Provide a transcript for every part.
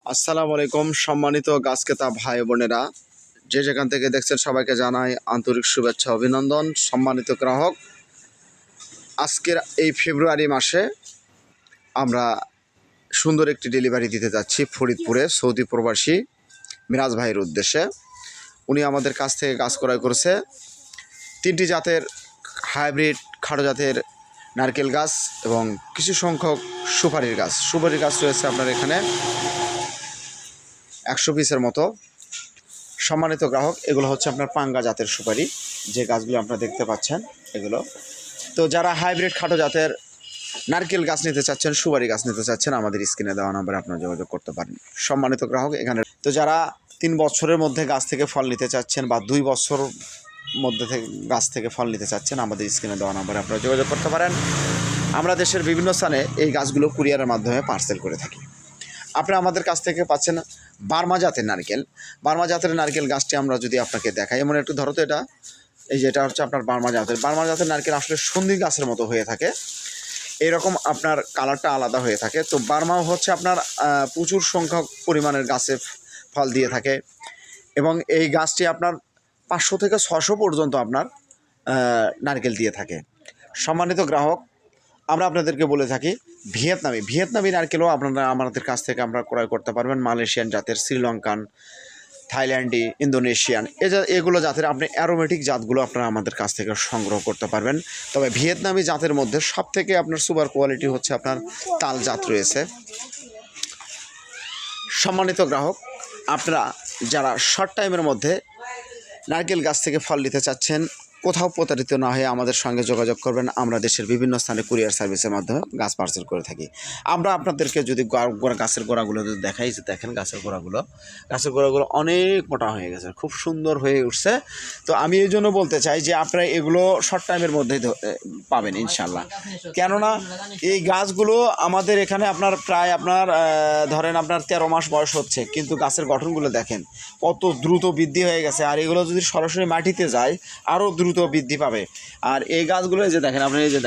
আসসালামু আলাইকুম সম্মানিত গাছ ক্রেতা ভাই বোনেরা, যে যেখান থেকে দেখছেন সবাইকে জানাই আন্তরিক শুভেচ্ছা অভিনন্দন। সম্মানিত গ্রাহক, আজকের এই ফেব্রুয়ারি মাসে আমরা সুন্দর একটি ডেলিভারি দিতে যাচ্ছি ফরিদপুরে সৌদি প্রবাসী মিরাজ ভাইয়ের উদ্দেশ্যে। উনি আমাদের কাছ থেকে গাছ ক্রয় করেছে 3টি জাতের হাইব্রিড খাটো জাতের নারকেল গাছ এবং কিছু সংখ্যক সুপারির গাছ। সুপারির গাছ রয়েছে আপনার এখানে 100 পিসের মতো। সম্মানিত গ্রাহক, এগুলো হচ্ছে আপনার পাঙ্গা জাতের সুপারি, যে গাছগুলো আপনারা দেখতে পাচ্ছেন এগুলো। তো যারা হাইব্রিড খাটো জাতের নারকেল গাছ নিতে চাচ্ছেন, সুপারি গাছ নিতে চাচ্ছেন, আমাদের স্ক্রিনে দেওয়া নম্বরে আপনারা যোগাযোগ করতে পারেন। সম্মানিত গ্রাহক, এখানে তো যারা 3 বছরের মধ্যে গাছ থেকে ফল নিতে চাচ্ছেন বা 2 বছর মধ্যে থেকে গাছ থেকে ফল নিতে চাচ্ছেন, আমাদের স্ক্রিনে দেওয়া নম্বরে আপনারা যোগাযোগ করতে পারেন। আমরা দেশের বিভিন্ন স্থানে এই গাছগুলো কুরিয়ারের মাধ্যমে পার্সেল করে থাকি। আপনারা আমাদের কাছ থেকে পাচ্ছেন বার্মা জাতের নারকেল। বার্মা জাতের নারকেল গাছটি আমরা যদি আপনাকে দেখাই, এমন একটু ধরো তো, এটা হচ্ছে আপনার বার্মা জাতের নারকেল আসলে সন্ধি গাছের মতো হয়ে থাকে, এরকম আপনার কালারটা আলাদা হয়ে থাকে। তো বার্মাও হচ্ছে আপনার প্রচুর সংখ্যক পরিমাণের গাছে ফল দিয়ে থাকে এবং এই গাছটি আপনার 500 থেকে 600 পর্যন্ত আপনার নারকেল দিয়ে থাকে। সম্মানিত গ্রাহক, আমরা আপনাদেরকে বলে থাকি ভিয়েতনামি নারকেলও আপনারা আমাদের কাছ থেকে আমরা ক্রয় করতে পারবেন। মালয়েশিয়ান জাতের, শ্রীলঙ্কান, থাইল্যান্ডি, ইন্দোনেশিয়ান এগুলো জাতের আপনি অ্যারোমেটিক জাতগুলো আপনারা আমাদের কাছ থেকে সংগ্রহ করতে পারবেন। তবে ভিয়েতনামি জাতের মধ্যে সবথেকে আপনার সুপার কোয়ালিটি হচ্ছে আপনার তাল জাত রয়েছে। সম্মানিত গ্রাহক, আপনারা যারা শর্ট টাইমের মধ্যে নারকেল গাছ থেকে ফল নিতে চাচ্ছেন, কোথাও প্রতারিত না হয়ে আমাদের সঙ্গে যোগাযোগ করবেন। আমরা দেশের বিভিন্ন স্থানে কুরিয়ার সার্ভিসের মাধ্যমে গাছ পার্সেল করে থাকি। আমরা আপনাদেরকে যদি গাছের গোড়াগুলো যদি দেখাই, যে দেখেন গাছের গোড়াগুলো অনেক মোটা হয়ে গেছে, খুব সুন্দর হয়ে উঠছে। তো আমি এই জন্য বলতে চাই যে আপনারা এগুলো শর্ট টাইমের মধ্যেই পাবেন ইনশাল্লাহ। কেননা এই গাছগুলো আমাদের এখানে আপনার প্রায় আপনার ধরেন আপনার 13 মাস বয়স হচ্ছে, কিন্তু গাছের গঠনগুলো দেখেন কত দ্রুত বৃদ্ধি হয়ে গেছে। আর এগুলো যদি সরাসরি মাটিতে যায় আরও দ্রুত বৃদ্ধি পাবে। আর এই গাছগুলো যে দেখেন আপনি, এই যে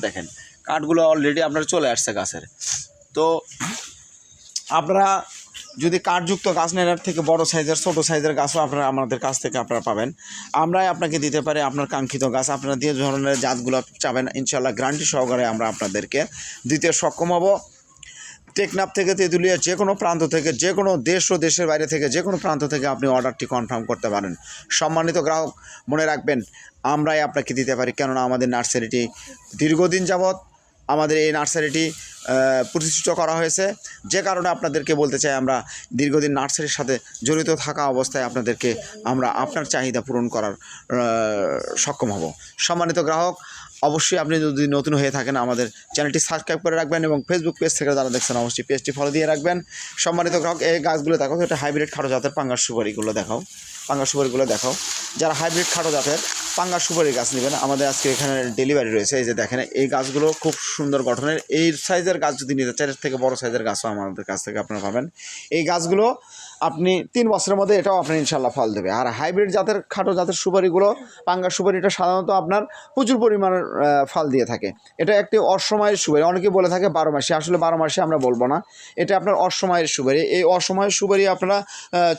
দেখেন কাঠগুলো অলরেডি আপনার চলে আসছে গাছের। তো আপনারা যদি কাঠযুক্ত গাছ নেন, এর থেকে বড় সাইজের ছোটো সাইজের গাছও আপনারা আমাদের কাছ থেকে আপনারা পাবেন। আমরাই আপনাকে দিতে পারি আপনার কাঙ্ক্ষিত গাছ। আপনারা যে ধরনের জাতগুলো চাবেন ইনশাল্লাহ গ্যারান্টি সহকারে আমরা আপনাদেরকে দিতে সক্ষম হব। টেকনাফ থেকে তেঁতুলিয়া যে কোনো প্রান্ত থেকে, যে কোনো দেশ ও দেশের বাইরে থেকে, যে কোনো প্রান্ত থেকে আপনি অর্ডারটি কনফার্ম করতে পারেন। সম্মানিত গ্রাহক, মনে রাখবেন আমরাই আপনাকে দিতে পারি, কেননা আমাদের নার্সারিটি দীর্ঘদিন যাবৎ আমাদের এই নার্সারিটি প্রতিষ্ঠিত করা হয়েছে। যে কারণে আপনাদেরকে বলতে চাই, আমরা দীর্ঘদিন নার্সারির সাথে জড়িত থাকা অবস্থায় আপনাদেরকে আমরা আপনার চাহিদা পূরণ করার সক্ষম হব। সম্মানিত গ্রাহক, অবশ্যই আপনি যদি নতুন হয়ে থাকেন আমাদের চ্যানেলটি সাবস্ক্রাইব করে রাখবেন এবং ফেসবুক পেজ থেকে যারা দেখছেন অবশ্যই পেজটি ফলো দিয়ে রাখবেন। সম্মানিত গ্রাহক, এই গাছগুলো দেখো, এটা হাইব্রিড খাটো জাতের পাঙ্গা সুপারিগুলো দেখাও। যারা হাইব্রিড খাটো জাতের পাঙ্গা সুপারি গাছ নেবেন, আমাদের আজকে এখানে ডেলিভারি রয়েছে। এই যে দেখেন এই গাছগুলো খুব সুন্দর গঠনের। এই সাইজের গাছ যদি নিতে চান, এর থেকে বড় সাইজের গাছও আমাদের কাছ থেকে আপনারা পাবেন। এই গাছগুলো আপনি 3 বছরের মধ্যে এটাও আপনার ইনশাল্লাহ ফল দেবে। আর হাইব্রিড জাতের খাটো জাতের সুপারিগুলো, পাঙ্গা সুপারিটা সাধারণত আপনার প্রচুর পরিমাণের ফল দিয়ে থাকে। এটা একটি অসময়ের সুপারি, অনেকে বলে থাকে 12 মাসে, আসলে 12 মাসে আমরা বলবো না, এটা আপনার অসময়ের সুপারি। এই অসময়ের সুপারি আপনারা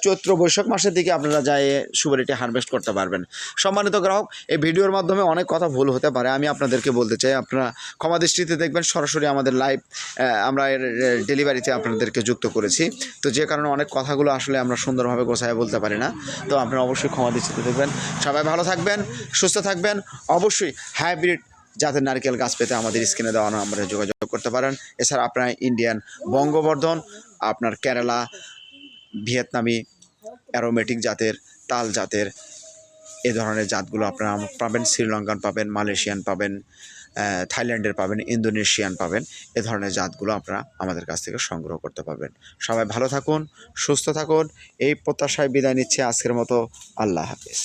চৈত্র বৈশাখ মাসের দিকে আপনারা যায় সুপারিটি হারভেস্ট করতে পারবেন। সম্মানিত গ্রাহক, এই ভিডিওর মাধ্যমে অনেক কথা ভুল হতে পারে, আমি আপনাদেরকে বলতে চাই আপনারা ক্ষমা দৃষ্টিতে দেখবেন। সরাসরি আমাদের লাইভ আমরা এর ডেলিভারিতে আপনাদেরকে যুক্ত করেছি, তো যে কারণে অনেক কথাগুলো আসলে আমরা সুন্দরভাবে গোছায় বলতে পারি না। তো আপনারা অবশ্যই ক্ষমা দৃষ্টিতে দেখবেন। সবাই ভালো থাকবেন, সুস্থ থাকবেন। অবশ্যই হাইব্রিড জাতের নারকেল গাছ পেতে আমাদের স্ক্রিনে দেওয়া নম্বরে যোগাযোগ করতে পারেন। এছাড়া আপনারা ইন্ডিয়ান বঙ্গবর্ধন, আপনার কেরালা, ভিয়েতনামি, অ্যারোমেটিক জাতের, তাল জাতের এ ধরনের জাতগুলো আপনারা পাবেন। শ্রীলঙ্কান পাবেন, মালয়েশিয়ান পাবেন, থাইল্যান্ডের পাবেন, ইন্দোনেশিয়ান পাবেন। এ ধরনের জাতগুলো আপনারা আমাদের কাছ থেকে সংগ্রহ করতে পারবেন। সবাই ভালো থাকুন, সুস্থ থাকুন, এই প্রত্যাশায় বিদায় নিচ্ছে আজকের মতো। আল্লাহ হাফেজ।